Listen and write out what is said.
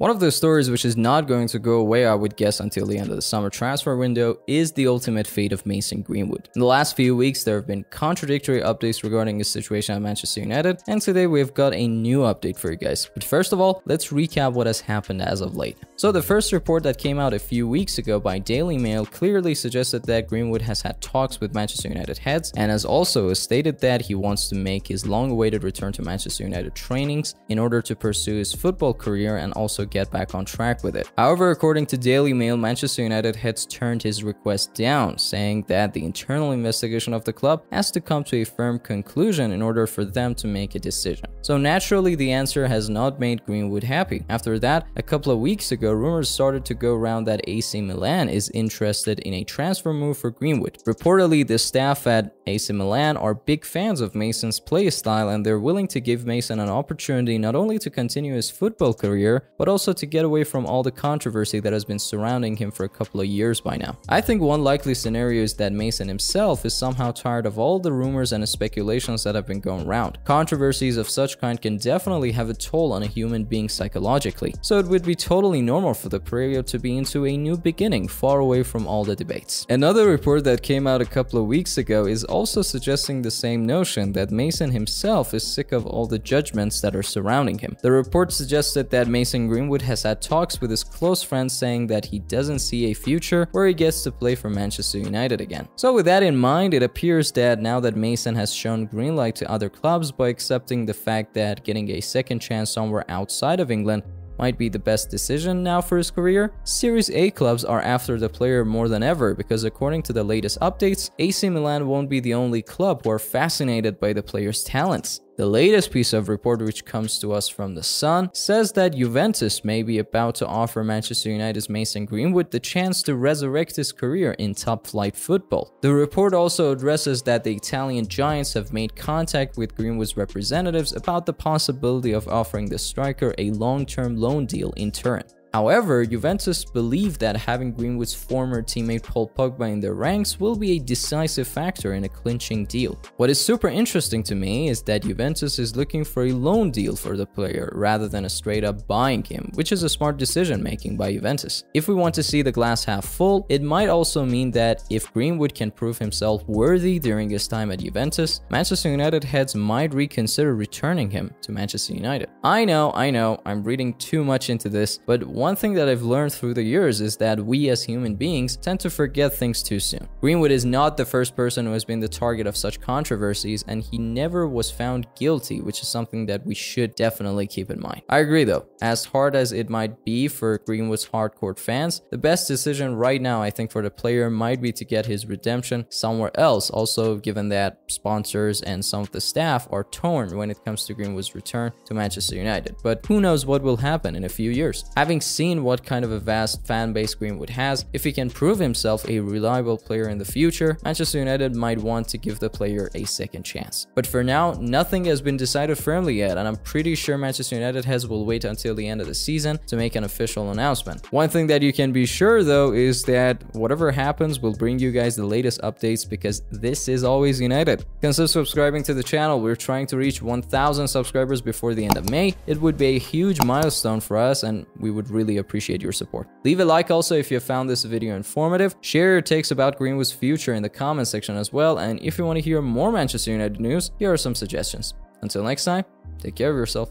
One of those stories which is not going to go away, I would guess, until the end of the summer transfer window is the ultimate fate of Mason Greenwood. In the last few weeks, there have been contradictory updates regarding his situation at Manchester United, and today we've got a new update for you guys. But first of all, let's recap what has happened as of late. So the first report that came out a few weeks ago by Daily Mail clearly suggested that Greenwood has had talks with Manchester United heads and has also stated that he wants to make his long-awaited return to Manchester United trainings in order to pursue his football career and also get back on track with it. However, according to Daily Mail, Manchester United heads turned his request down, saying that the internal investigation of the club has to come to a firm conclusion in order for them to make a decision. So naturally, the answer has not made Greenwood happy. After that, a couple of weeks ago, rumors started to go around that AC Milan is interested in a transfer move for Greenwood. Reportedly, the staff at AC Milan are big fans of Mason's play style, and they're willing to give Mason an opportunity not only to continue his football career, but also to get away from all the controversy that has been surrounding him for a couple of years by now. I think one likely scenario is that Mason himself is somehow tired of all the rumors and speculations that have been going around. Controversies of such kind can definitely have a toll on a human being psychologically, so it would be totally normal for the player to be into a new beginning, far away from all the debates. Another report that came out a couple of weeks ago is also suggesting the same notion, that Mason himself is sick of all the judgments that are surrounding him. The report suggested that Mason Greenwood has had talks with his close friends, saying that he doesn't see a future where he gets to play for Manchester United again. So with that in mind, it appears that now that Mason has shown green light to other clubs by accepting the fact that getting a second chance somewhere outside of England might be the best decision now for his career, Series A clubs are after the player more than ever, because according to the latest updates, AC Milan won't be the only club who are fascinated by the player's talents. The latest piece of report, which comes to us from The Sun, says that Juventus may be about to offer Manchester United's Mason Greenwood the chance to resurrect his career in top-flight football. The report also addresses that the Italian giants have made contact with Greenwood's representatives about the possibility of offering the striker a long-term loan deal in turn. However, Juventus believe that having Greenwood's former teammate Paul Pogba in their ranks will be a decisive factor in a clinching deal. What is super interesting to me is that Juventus is looking for a loan deal for the player rather than a straight-up buying him, which is a smart decision making by Juventus. If we want to see the glass half full, it might also mean that if Greenwood can prove himself worthy during his time at Juventus, Manchester United heads might reconsider returning him to Manchester United. I know, I'm reading too much into this, but one thing that I've learned through the years is that we as human beings tend to forget things too soon. Greenwood is not the first person who has been the target of such controversies, and he never was found guilty, which is something that we should definitely keep in mind. I agree though, as hard as it might be for Greenwood's hardcore fans, the best decision right now I think for the player might be to get his redemption somewhere else, also given that sponsors and some of the staff are torn when it comes to Greenwood's return to Manchester United. But who knows what will happen in a few years. Having seen what kind of a vast fan base Greenwood has, if he can prove himself a reliable player in the future, Manchester United might want to give the player a second chance. But for now, nothing has been decided firmly yet, and I'm pretty sure Manchester United heads will wait until the end of the season to make an official announcement. One thing that you can be sure though is that whatever happens, we'll bring you guys the latest updates, because this is always United. Consider subscribing to the channel. We're trying to reach 1,000 subscribers before the end of May. It would be a huge milestone for us, and we would really appreciate your support. Leave a like also if you found this video informative. Share your takes about Greenwood's future in the comment section as well, and if you want to hear more Manchester United news, here are some suggestions. Until next time, take care of yourself.